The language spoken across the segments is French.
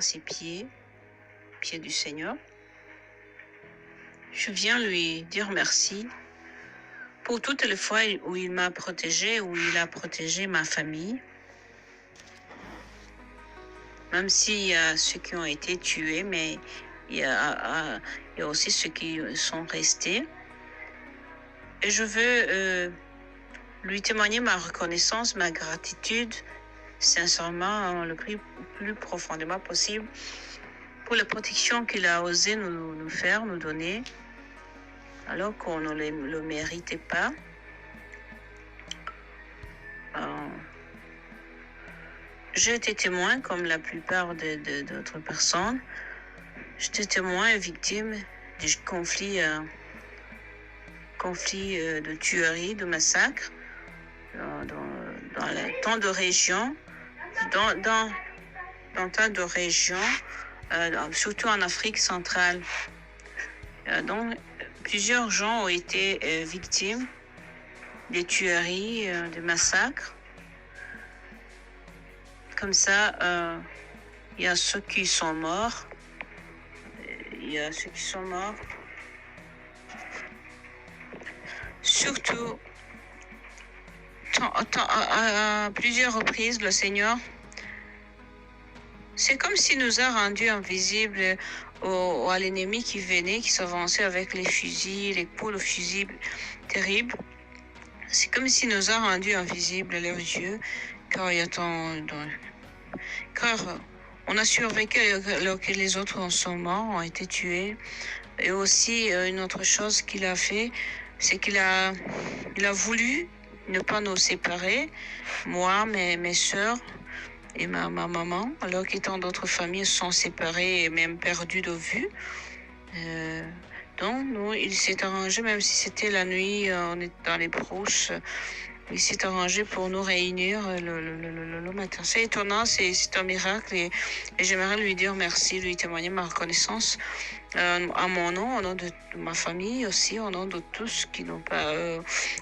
ses pieds du Seigneur. Je viens lui dire merci pour toutes les fois où il m'a protégé, où il a protégé ma famille. Même s'il y a ceux qui ont été tués, mais il y a aussi ceux qui sont restés. Et je veux lui témoigner ma reconnaissance, ma gratitude, sincèrement, le plus profondément possible, pour la protection qu'il a osé nous faire, nous donner, alors qu'on ne le méritait pas. J'ai été témoin, comme la plupart d'autres personnes. J'étais témoin et victime du conflit de tuerie, de massacre, dans tant de régions, dans tant de régions, surtout en Afrique centrale. Donc, plusieurs gens ont été victimes des tueries, des massacres. Comme ça, il y a ceux qui sont morts. Surtout, à plusieurs reprises, le Seigneur, c'est comme s'il nous a rendus invisibles à l'ennemi qui venait, qui s'avançait avec les fusils, les poules aux fusils terribles. C'est comme s'il nous a rendus invisibles à leurs yeux, car on a survécu alors que les autres sont morts, ont été tués. Et aussi, une autre chose qu'il a fait, c'est qu'il a voulu ne pas nous séparer, moi, mes sœurs et ma maman, alors que tant d'autres familles sont séparées et même perdues de vue. Donc, nous, il s'est arrangé, même si c'était la nuit, on est dans les brousses, il s'est arrangé pour nous réunir le matin. C'est étonnant, c'est un miracle et j'aimerais lui dire merci, lui témoigner ma reconnaissance à mon nom, au nom de ma famille aussi, au nom de tous qui n'ont pas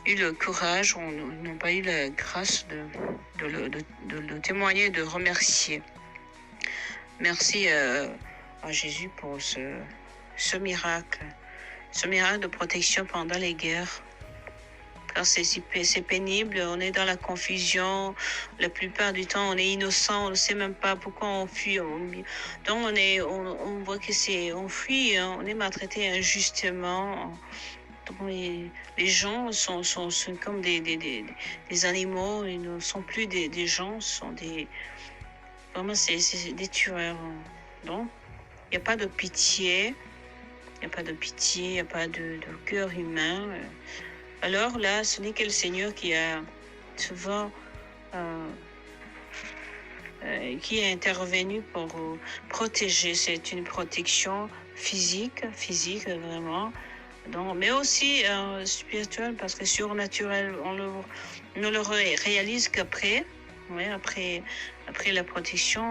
eu le courage, n'ont pas eu la grâce de le témoigner, de remercier. Merci à Jésus pour ce miracle de protection pendant les guerres. Car c'est pénible, on est dans la confusion, la plupart du temps on est innocent, on ne sait même pas pourquoi on fuit. Donc on voit que on fuit, on est maltraité injustement. Donc les gens sont comme des animaux, ils ne sont plus des gens, vraiment c'est des tueurs. Donc il n'y a pas de pitié, il n'y a pas de cœur humain. Alors là, ce n'est que le Seigneur qui a souvent qui est intervenu pour protéger. C'est une protection physique vraiment, donc, mais aussi spirituelle, parce que surnaturel, on ne le réalise qu'après. Ouais, après la protection,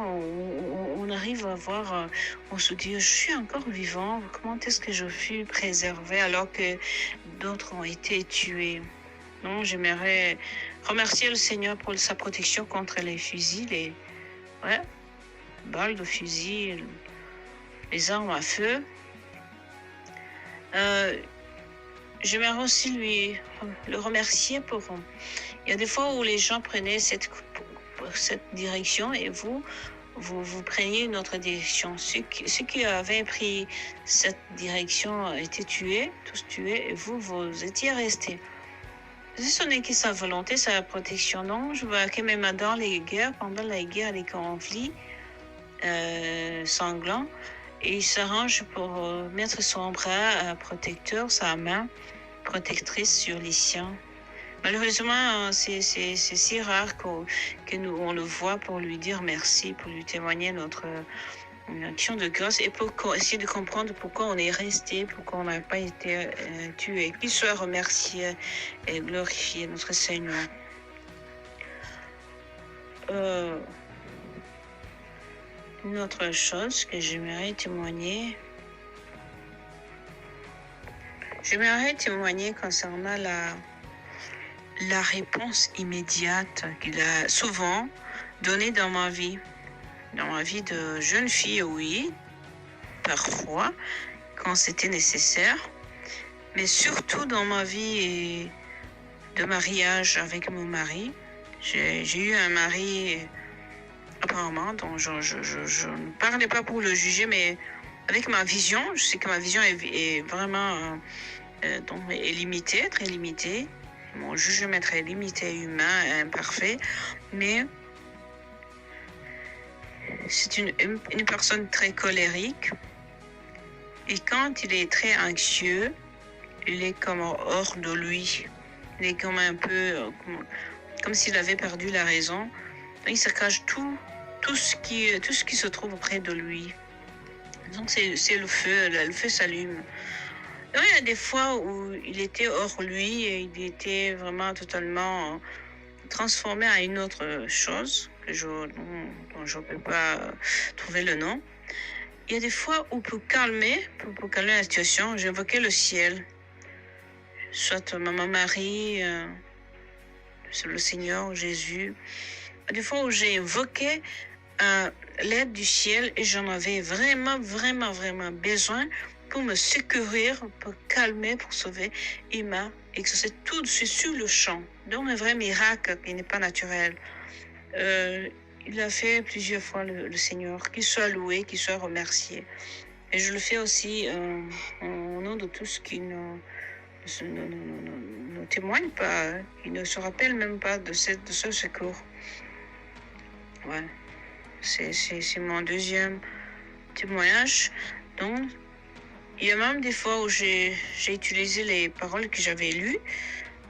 on arrive à voir, on se dit, je suis encore vivant, comment est-ce que je suis préservé alors que d'autres ont été tués? Non, j'aimerais remercier le Seigneur pour sa protection contre les fusils, les balles de fusil, les armes à feu. J'aimerais aussi le remercier pour... Il y a des fois où les gens prenaient cette direction et vous preniez une autre direction. Ceux qui avaient pris cette direction étaient tous tués, et vous étiez restés. Ce n'est que sa volonté, sa protection. Non, je vois que même pendant la guerre, les conflits sanglants, et il s'arrange pour mettre son bras protecteur, sa main protectrice sur les siens. Malheureusement, c'est si rare que nous on le voit pour lui dire merci, pour lui témoigner notre action de grâce et pour essayer de comprendre pourquoi on est resté, pourquoi on n'a pas été tué. Qu'il soit remercié et glorifié, notre Seigneur. Une autre chose que j'aimerais témoigner concernant la réponse immédiate qu'il a souvent donnée dans ma vie. Dans ma vie de jeune fille, oui, parfois, quand c'était nécessaire. Mais surtout dans ma vie de mariage avec mon mari. J'ai eu un mari, apparemment, dont je ne parlais pas pour le juger, mais avec ma vision, je sais que ma vision est vraiment donc est limitée, très limitée. Mon jugement est très limité, humain, imparfait, mais c'est une personne très colérique. Et quand il est très anxieux, il est comme hors de lui. Il est comme un peu comme s'il avait perdu la raison. Il se cache tout ce qui se trouve près de lui. Donc c'est le feu s'allume. Donc, il y a des fois où il était hors lui et il était vraiment totalement transformé à une autre chose dont je ne peux pas trouver le nom. Il y a des fois où pour calmer la situation, j'invoquais le ciel. Soit Maman Marie, le Seigneur, Jésus. Il y a des fois où j'ai invoqué l'aide du ciel et j'en avais vraiment besoin pour me secourir, pour calmer, pour sauver. Il m'a exaucé tout de suite sur le champ. Donc un vrai miracle qui n'est pas naturel. Il a fait plusieurs fois le Seigneur, qu'il soit loué, qu'il soit remercié. Et je le fais aussi au nom de tous qui ne témoignent pas, qui ne se rappellent même pas de ce secours. Ouais. C'est mon deuxième témoignage. Donc, il y a même des fois où j'ai utilisé les paroles que j'avais lues.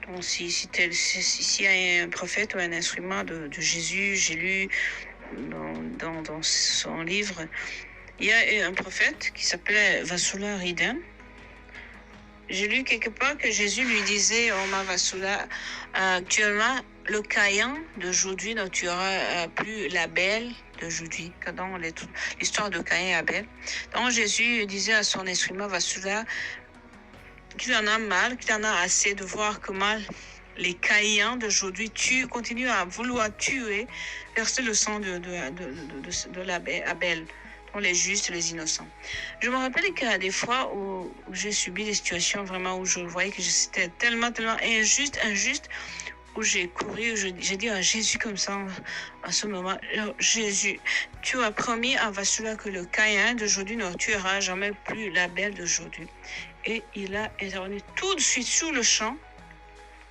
Donc, s'il y a un prophète ou un instrument de Jésus, j'ai lu dans son livre, il y a un prophète qui s'appelait Vasula Ridhan. J'ai lu quelque part que Jésus lui disait, oh ma Vasula, actuellement, le Caïn d'aujourd'hui, donc tu auras plus l'Abel d'aujourd'hui, dans l'histoire de Caïn et Abel. Donc Jésus disait à son instrument Vasula qu'il en a mal, qu'il en a assez de voir comment les Caïns d'aujourd'hui continuent à vouloir tuer, verser le sang de l'Abel, dont les justes, les innocents. Je me rappelle qu'il y a des fois où j'ai subi des situations vraiment où je voyais que c'était tellement injuste, où j'ai couru, j'ai dit à Jésus comme ça, à ce moment, Jésus, tu as promis à Vasula que le Caïn d'aujourd'hui ne tuera jamais plus l'Abel d'aujourd'hui. Et il a intervenu tout de suite sur le champ.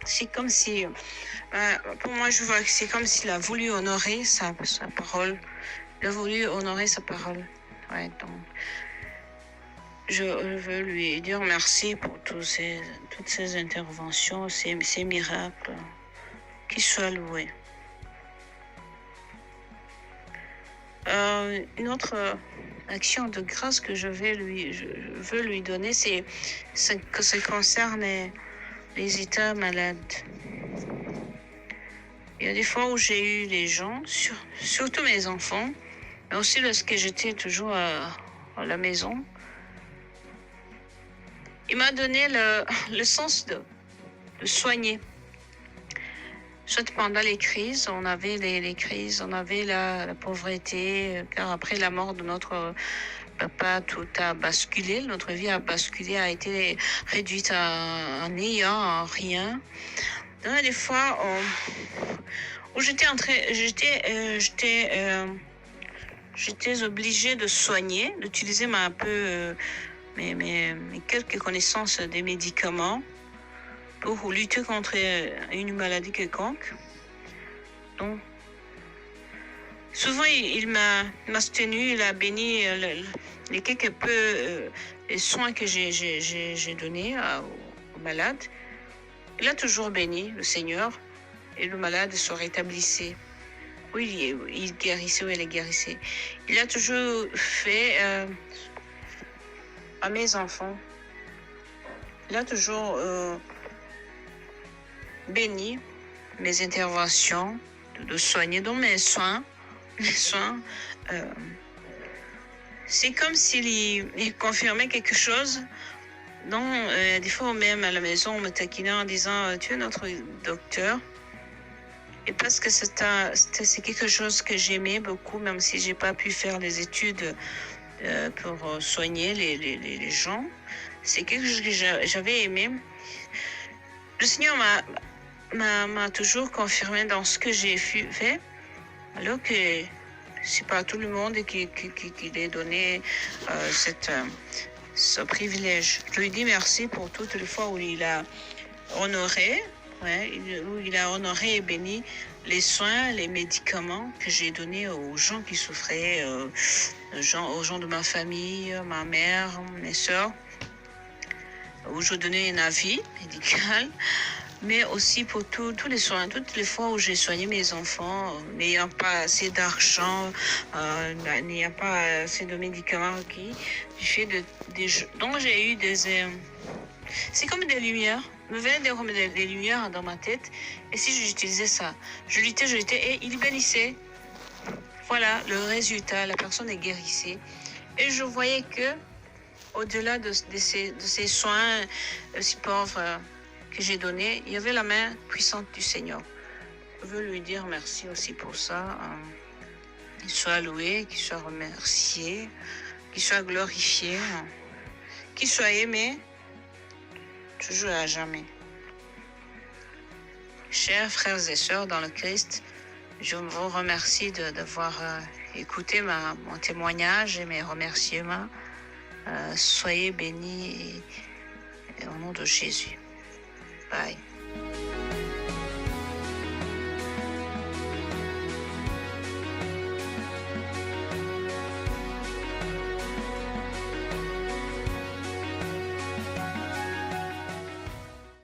C'est comme si, pour moi, je vois que c'est comme s'il a voulu honorer sa parole. Il a voulu honorer sa parole. Ouais, donc, je veux lui dire merci pour toutes ces interventions, ces miracles. Qu'il soit loué. Une autre action de grâce que je veux lui donner, c'est que ça concerne les états malades. Il y a des fois où j'ai eu les gens, surtout mes enfants, mais aussi lorsque j'étais toujours à la maison. Il m'a donné le sens de soigner. Soit pendant les crises, on avait les crises, on avait la pauvreté, car après la mort de notre papa, tout a basculé, notre vie a basculé, a été réduite à néant, à rien. Donc, il y a des fois où j'étais obligée de soigner, d'utiliser mes quelques connaissances des médicaments pour lutter contre une maladie quelconque. Donc, souvent, il m'a soutenu, il a béni les quelques peu les soins que j'ai donnés aux malades. Il a toujours béni, le Seigneur, et le malade se rétablissait. Oui, il guérissait, oui, il guérissait. Il a toujours fait à mes enfants. Il a toujours béni mes interventions de soigner, donc mes soins. C'est comme s'il confirmait quelque chose. Donc, des fois même à la maison, on me taquinait en disant tu es notre docteur. et parce que c'est quelque chose que j'aimais beaucoup, même si j'ai pas pu faire les études pour soigner les gens. C'est quelque chose que j'avais aimé. Le Seigneur m'a toujours confirmé dans ce que j'ai fait, alors que c'est pas tout le monde qui lui a donné ce privilège. Je lui dis merci pour toutes les fois où il a honoré, où il a honoré et béni les soins, les médicaments que j'ai donnés aux gens qui souffraient, aux gens de ma famille, ma mère, mes soeurs, où je donnais un avis médical, mais aussi pour tous les soins, toutes les fois où j'ai soigné mes enfants, n'ayant pas assez d'argent, n'ayant pas assez de médicaments donc j'ai eu c'est comme des lumières, me venaient comme des lumières dans ma tête, et si j'utilisais ça, je luttais, et il bénissait. Voilà le résultat, la personne est guérissée, et je voyais que au-delà de ces soins si pauvres que j'ai donnés, il y avait la main puissante du Seigneur. Je veux lui dire merci aussi pour ça. Qu'il soit loué, qu'il soit remercié, qu'il soit glorifié, qu'il soit aimé, toujours et à jamais. Chers frères et sœurs dans le Christ, je vous remercie d'avoir écouté mon témoignage et mes remerciements. Soyez bénis au nom de Jésus. Bye.